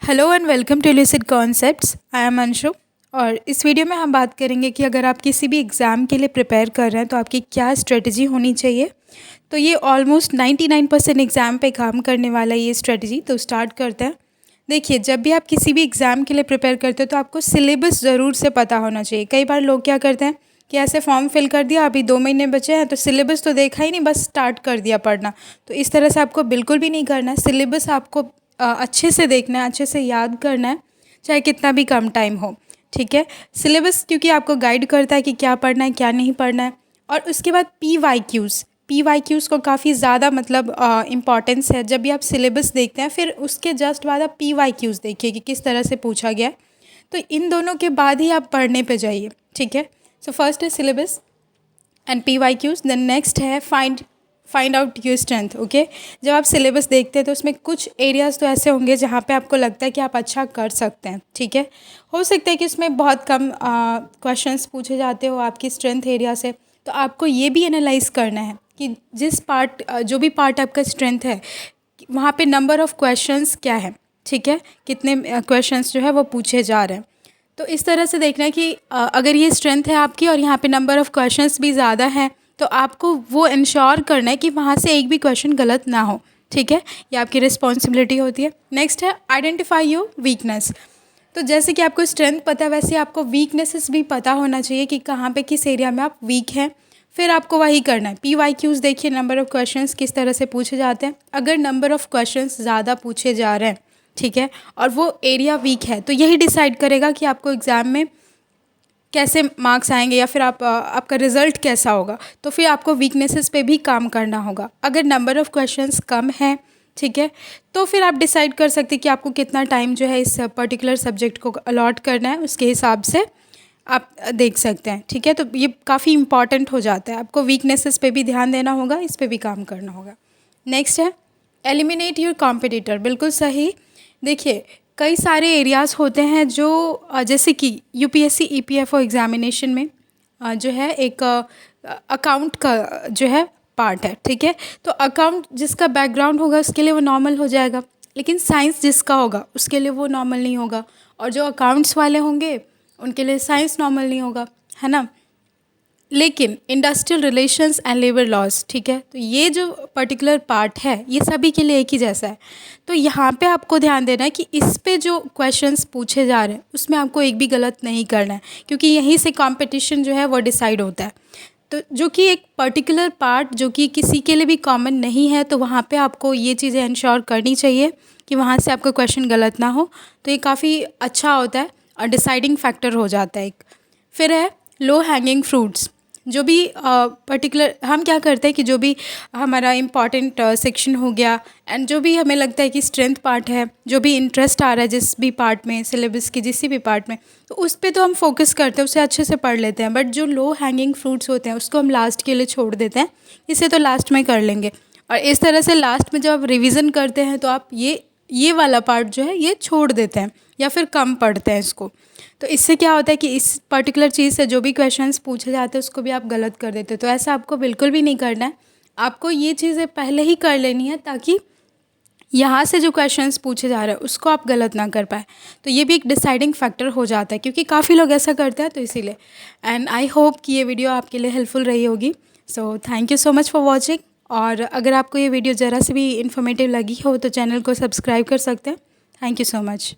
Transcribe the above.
Hello and welcome to Lucid Concepts. I am Anshu और इस video में हम बात करेंगे कि अगर आप किसी भी एग्ज़ाम के लिए प्रिपेयर कर रहे हैं तो आपकी क्या स्ट्रेटजी होनी चाहिए। तो ये ऑलमोस्ट 99% एग्ज़ाम पे काम करने वाला ये स्ट्रेटजी। तो स्टार्ट करते हैं। देखिए, जब भी आप किसी भी एग्ज़ाम के लिए प्रिपेयर करते हो तो आपको सिलेबस ज़रूर से पता होना चाहिए। कई बार लोग क्या करते हैं कि ऐसे फॉर्म फिल कर दिया, अभी 2 महीने बचे हैं तो सिलेबस तो देखा ही नहीं, बस स्टार्ट कर दिया पढ़ना। तो इस तरह से आपको बिल्कुल भी नहीं करना है। सिलेबस आपको अच्छे से देखना है, अच्छे से याद करना है, चाहे कितना भी कम टाइम हो। ठीक है, सिलेबस क्योंकि आपको गाइड करता है कि क्या पढ़ना है क्या नहीं पढ़ना है। और उसके बाद पी वाई क्यूज़ को काफ़ी ज़्यादा मतलब इम्पॉर्टेंस है। जब भी आप सिलेबस देखते हैं फिर उसके जस्ट बाद आप पी वाई क्यूज़ देखिए कि किस तरह से पूछा गया है। तो इन दोनों के बाद ही आप पढ़ने पे जाइए। ठीक है, सो फर्स्ट है syllabus and P Y Qs, then next है find out your strength. Okay, जब आप सिलेबस देखते हैं तो उसमें कुछ एरियाज़ तो ऐसे होंगे जहाँ पे आपको लगता है कि आप अच्छा कर सकते हैं। ठीक है, हो सकता है कि उसमें बहुत कम क्वेश्चंस पूछे जाते हो आपकी स्ट्रेंथ एरिया से। तो आपको ये भी एनालाइज करना है कि जो भी पार्ट आपका स्ट्रेंथ है वहाँ पे नंबर ऑफ़ क्वेश्चंस क्या है। ठीक है, कितने क्वेश्चंस जो है वो पूछे जा रहे हैं। तो इस तरह से देखना है कि अगर ये स्ट्रेंथ है आपकी और यहाँ पे नंबर ऑफ़ क्वेश्चंस भी ज़्यादा हैं तो आपको वो इंश्योर करना है कि वहाँ से एक भी क्वेश्चन गलत ना हो। ठीक है, ये आपकी रिस्पॉन्सिबिलिटी होती है। नेक्स्ट है आइडेंटिफाई योर वीकनेस। तो जैसे कि आपको स्ट्रेंथ पता है वैसे आपको वीकनेसेस भी पता होना चाहिए कि कहाँ पे किस एरिया में आप वीक हैं। फिर आपको वही करना है। पी वाई क्यूज़ देखिए, नंबर ऑफ़ क्वेश्चंस किस तरह से पूछे जाते हैं। अगर नंबर ऑफ़ क्वेश्चंस ज़्यादा पूछे जा रहे हैं, ठीक है, और वो एरिया वीक है तो यही डिसाइड करेगा कि आपको एग्ज़ाम में कैसे मार्क्स आएंगे या फिर आपका रिज़ल्ट कैसा होगा। तो फिर आपको वीकनेसेस पे भी काम करना होगा। अगर नंबर ऑफ़ क्वेश्चंस कम है, ठीक है, तो फिर आप डिसाइड कर सकते हैं कि आपको कितना टाइम जो है इस पर्टिकुलर सब्जेक्ट को अलॉट करना है, उसके हिसाब से आप देख सकते हैं। ठीक है, तो ये काफ़ी इंपॉर्टेंट हो जाता है। आपको वीकनेसेस पे भी ध्यान देना होगा, इस पे भी काम करना होगा। नेक्स्ट है एलिमिनेट योर कॉम्पिटिटर। बिल्कुल सही। देखिए, कई सारे एरियाज़ होते हैं जो जैसे कि यूपीएससी ईपीएफओ एग्ज़ामिनेशन में जो है एक अकाउंट का जो है पार्ट है। ठीक है, तो अकाउंट जिसका बैकग्राउंड होगा उसके लिए वो नॉर्मल हो जाएगा, लेकिन साइंस जिसका होगा उसके लिए वो नॉर्मल नहीं होगा। और जो अकाउंट्स वाले होंगे उनके लिए साइंस नॉर्मल नहीं होगा, है ना। लेकिन industrial relations and labour laws, ठीक है, तो ये जो पर्टिकुलर पार्ट है ये सभी के लिए एक ही जैसा है। तो यहाँ पे आपको ध्यान देना है कि इस पे जो क्वेश्चंस पूछे जा रहे हैं उसमें आपको एक भी गलत नहीं करना है, क्योंकि यहीं से कंपटीशन जो है वो डिसाइड होता है। तो जो कि एक पर्टिकुलर पार्ट जो कि किसी के लिए भी कॉमन नहीं है, तो वहाँ पे आपको ये चीज़ें इंश्योर करनी चाहिए कि वहाँ से आपका क्वेश्चन गलत ना हो। तो ये काफ़ी अच्छा होता है और डिसाइडिंग फैक्टर हो जाता है एक। फिर है लो हैंगिंग फ्रूट्स। जो भी पर्टिकुलर हम क्या करते हैं कि जो भी हमारा इम्पॉर्टेंट सेक्शन हो गया एंड जो भी हमें लगता है कि स्ट्रेंथ पार्ट है, जो भी इंटरेस्ट आ रहा है जिस भी पार्ट में, सिलेबस की जिस भी पार्ट में, तो उस पे तो हम फोकस करते हैं, उसे अच्छे से पढ़ लेते हैं। बट जो लो हैंगिंग फ्रूट्स होते हैं उसको हम लास्ट के लिए छोड़ देते हैं, इसे तो लास्ट में कर लेंगे। और इस तरह से लास्ट में जब आप रिविज़न करते हैं तो आप ये वाला पार्ट जो है ये छोड़ देते हैं या फिर कम पढ़ते हैं इसको। तो इससे क्या होता है कि इस पर्टिकुलर चीज़ से जो भी क्वेश्चंस पूछे जाते हैं उसको भी आप गलत कर देते हो। तो ऐसा आपको बिल्कुल भी नहीं करना है। आपको ये चीज़ें पहले ही कर लेनी है ताकि यहाँ से जो क्वेश्चंस पूछे जा रहे हैं उसको आप गलत ना कर पाए। तो ये भी एक डिसाइडिंग फैक्टर हो जाता है, क्योंकि काफ़ी लोग ऐसा करते हैं, तो इसीलिए। एंड आई होप कि ये वीडियो आपके लिए हेल्पफुल रही होगी। So thank you so much for watching. और अगर आपको ये वीडियो ज़रा से भी इन्फॉर्मेटिव लगी हो तो चैनल को सब्सक्राइब कर सकते हैं। Thank you so much.